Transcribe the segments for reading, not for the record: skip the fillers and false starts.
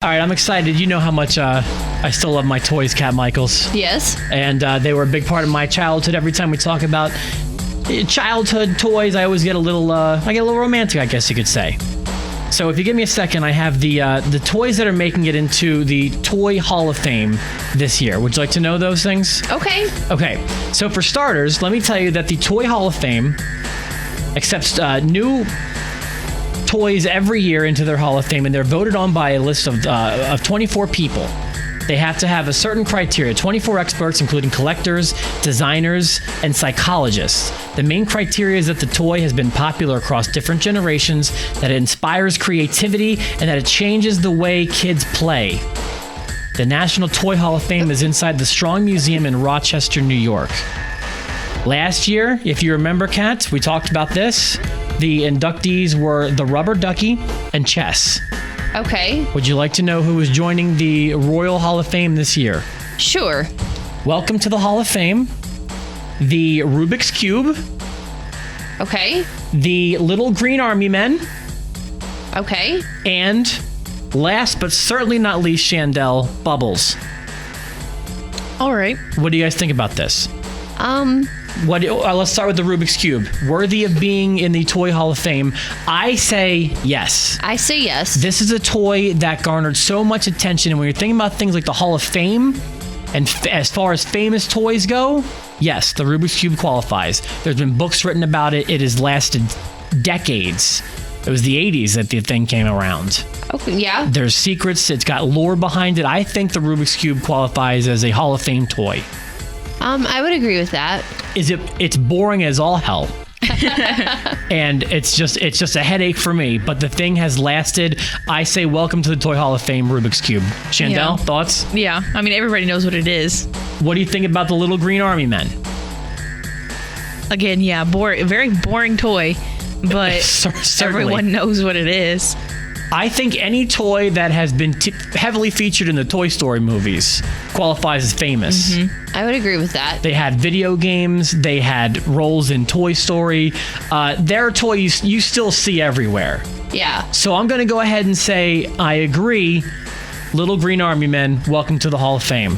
All right, I'm excited. You know how much I still love my toys, Cat Michaels. Yes. And they were a big part of my childhood. Every time we talk about childhood toys, I always get a little, romantic, I guess you could say. So if you give me a second, I have the toys that are making it into the Toy Hall of Fame this year. Would you like to know those things? Okay. Okay. So for starters, let me tell you that the Toy Hall of Fame accepts new toys every year into their Hall of Fame, and they're voted on by a list of 24 people. They have to have a certain criteria, 24 experts, including collectors, designers, and psychologists. The main criteria is that the toy has been popular across different generations, that it inspires creativity, and that it changes the way kids play. The National Toy Hall of Fame is inside the Strong Museum in Rochester, New York. Last year, if you remember, Kat, we talked about this. The inductees were the Rubber Ducky and Chess. Okay. Would you like to know who is joining the Royal Hall of Fame this year? Sure. Welcome to the Hall of Fame. The Rubik's Cube. Okay. The Little Green Army Men. Okay. And last but certainly not least, Chandel, Bubbles. All right. What do you guys think about this? Let's start with the Rubik's Cube. Worthy of being in the Toy Hall of Fame? I say yes. I say yes. This is a toy that garnered so much attention, and when you're thinking about things like the Hall of Fame, and as far as famous toys go, yes, the Rubik's Cube qualifies. There's been books written about it. It has lasted decades. It was the 80s that the thing came around. Okay, yeah. There's secrets. It's got lore behind it. I think the Rubik's Cube qualifies as a Hall of Fame toy. I would agree with that. It's boring as all hell. And it's just a headache for me, but the thing has lasted. I say welcome to the Toy Hall of Fame, Rubik's Cube. Chandel, thoughts? Yeah, I mean, everybody knows what it is. What do you think about the Little Green Army Men? Again, yeah, very boring toy, but everyone knows what it is. I think any toy that has been heavily featured in the Toy Story movies qualifies as famous. Mm-hmm. I would agree with that. They had video games. They had roles in Toy Story. They're toys you still see everywhere. Yeah. So I'm going to go ahead and say I agree. Little Green Army Men, welcome to the Hall of Fame.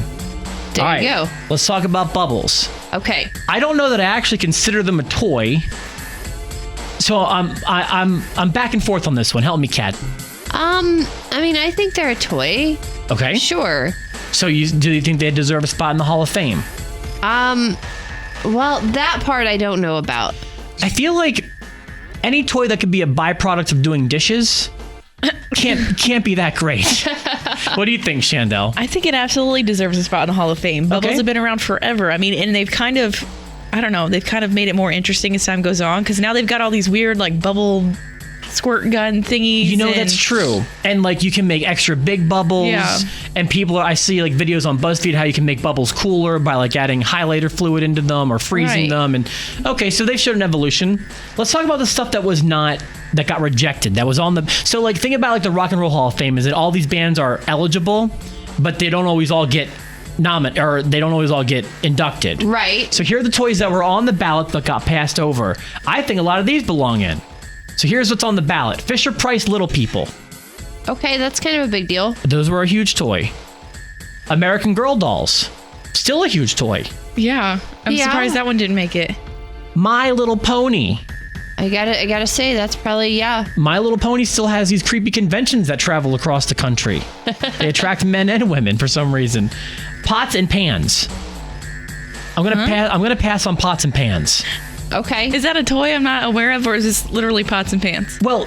There you go. Let's talk about Bubbles. Okay. I don't know that I actually consider them a toy. So I'm back and forth on this one. Help me, Kat. I mean, I think they're a toy. Okay. Sure. So do you think they deserve a spot in the Hall of Fame? Well, that part I don't know about. I feel like any toy that could be a byproduct of doing dishes can't be that great. What do you think, Chandel? I think it absolutely deserves a spot in the Hall of Fame. Bubbles have been around forever. I mean, and they've kind of made it more interesting as time goes on, because now they've got all these weird, like, bubble squirt gun thingies. You know, that's true. And like, you can make extra big bubbles. Yeah. And I see like videos on BuzzFeed how you can make bubbles cooler by like adding highlighter fluid into them or freezing them. And okay, so they've showed an evolution. Let's talk about the stuff that got rejected. That was on the. So like, think about like the Rock and Roll Hall of Fame is that all these bands are eligible, but they don't always all get nominated, or they don't always all get inducted. Right. So here are the toys that were on the ballot but got passed over. I think a lot of these belong in. So here's what's on the ballot. Fisher-Price Little People. Okay, that's kind of a big deal. Those were a huge toy. American Girl Dolls. Still a huge toy. Yeah. I'm surprised that one didn't make it. My Little Pony. I gotta say, that's probably, yeah. My Little Pony still has these creepy conventions that travel across the country. They attract men and women for some reason. Pots and Pans. I'm gonna pass on Pots and Pans. Okay. Is that a toy I'm not aware of, or is this literally pots and pans? Well,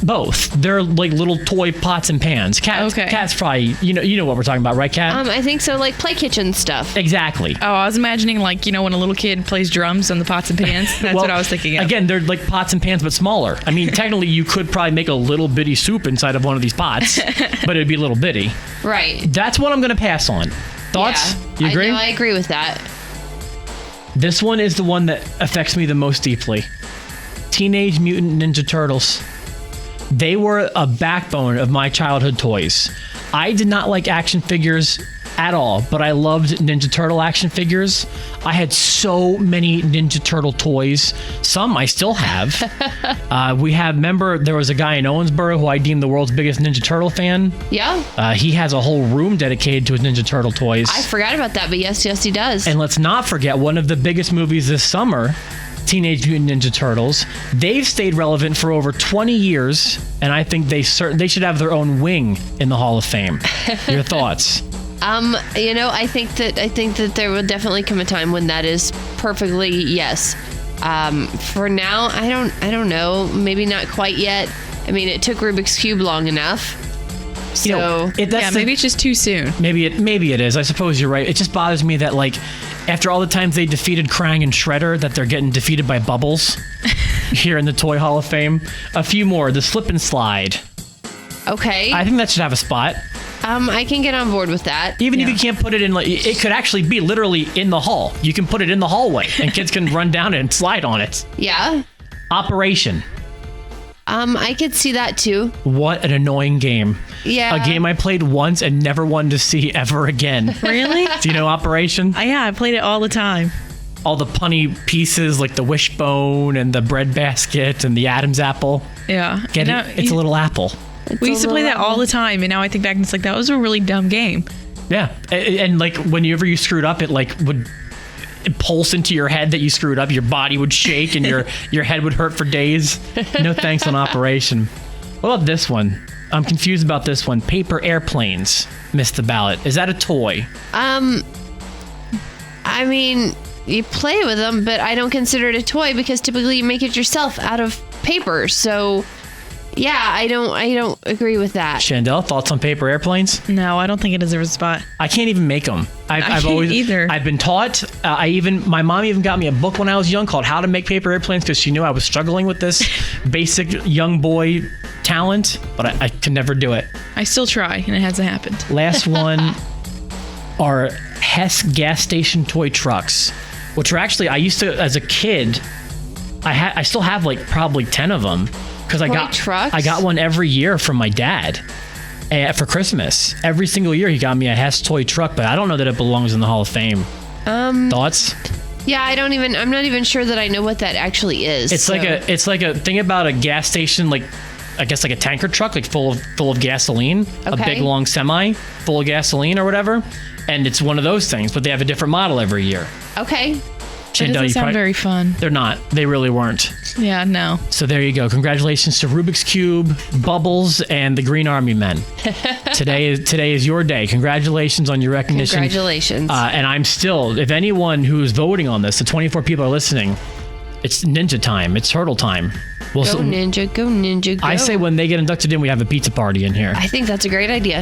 both. They're like little toy pots and pans. Cat's probably, you know what we're talking about, right, Cat? I think so, like play kitchen stuff. Exactly. Oh, I was imagining like, when a little kid plays drums on the pots and pans. That's what I was thinking of. Again, they're like pots and pans, but smaller. I mean, technically, you could probably make a little bitty soup inside of one of these pots, but it'd be a little bitty. Right. That's what I'm going to pass on. Thoughts? Yeah, you agree? I agree with that. This one is the one that affects me the most deeply. Teenage Mutant Ninja Turtles. They were a backbone of my childhood toys. I did not like action figures at all, but I loved Ninja Turtle action figures. I had so many Ninja Turtle toys. Some I still have. Remember, there was a guy in Owensboro who I deemed the world's biggest Ninja Turtle fan. Yeah. He has a whole room dedicated to his Ninja Turtle toys. I forgot about that, but yes, he does. And let's not forget one of the biggest movies this summer, Teenage Mutant Ninja Turtles. They've stayed relevant for over 20 years, and I think they should have their own wing in the Hall of Fame. Your thoughts? I think that there will definitely come a time when that is perfectly yes. For now, I don't know. Maybe not quite yet. I mean, it took Rubik's Cube long enough. So maybe it's just too soon. Maybe it is. I suppose you're right. It just bothers me that after all the times they defeated Krang and Shredder, that they're getting defeated by Bubbles here in the Toy Hall of Fame. A few more. The Slip and Slide. Okay. I think that should have a spot. I can get on board with that. Even if you can't put it in, it could actually be literally in the hall. You can put it in the hallway, and kids can run down it and slide on it. Yeah. Operation. I could see that too. What an annoying game. Yeah. A game I played once and never wanted to see ever again. Really? Do you know Operation? Yeah, I played it all the time. All the punny pieces like the wishbone and the bread basket and the Adam's apple. Yeah. Get it? It's a little apple. We used to play that all the time, and now I think back and it's like, that was a really dumb game. Yeah. And whenever you screwed up, it would pulse into your head that you screwed up. Your body would shake and your head would hurt for days. No thanks on Operation. What about this one? I'm confused about this one. Paper airplanes missed the ballot. Is that a toy? I mean, you play with them, but I don't consider it a toy because typically you make it yourself out of paper. So, yeah, I don't agree with that. Chandel, thoughts on paper airplanes? No, I don't think it deserves a spot. I can't even make them. I've always either. I've been taught. My mom even got me a book when I was young called How to Make Paper Airplanes because she knew I was struggling with this basic young boy talent, but I could never do it. I still try, and it hasn't happened. Last one are Hess gas station toy trucks, which are actually, I used to, as a kid, I still have probably 10 of them because I got one every year from my dad for Christmas. Every single year he got me a Hess toy truck, but I don't know that it belongs in the Hall of Fame. Thoughts? Yeah, I'm not even sure that I know what that actually is. It's like a thing about a gas station, I guess a tanker truck, full of gasoline, a big long semi full of gasoline or whatever, and it's one of those things, but they have a different model every year. Okay. That doesn't sound very fun. They're not. They really weren't. Yeah, no. So there you go. Congratulations to Rubik's Cube, Bubbles, and the Green Army Men. Today is your day. Congratulations on your recognition. Congratulations. And I'm still, if anyone who's voting on this, the 24 people are listening, it's ninja time. It's turtle time. Go ninja, go ninja, go. I say when they get inducted in, we have a pizza party in here. I think that's a great idea.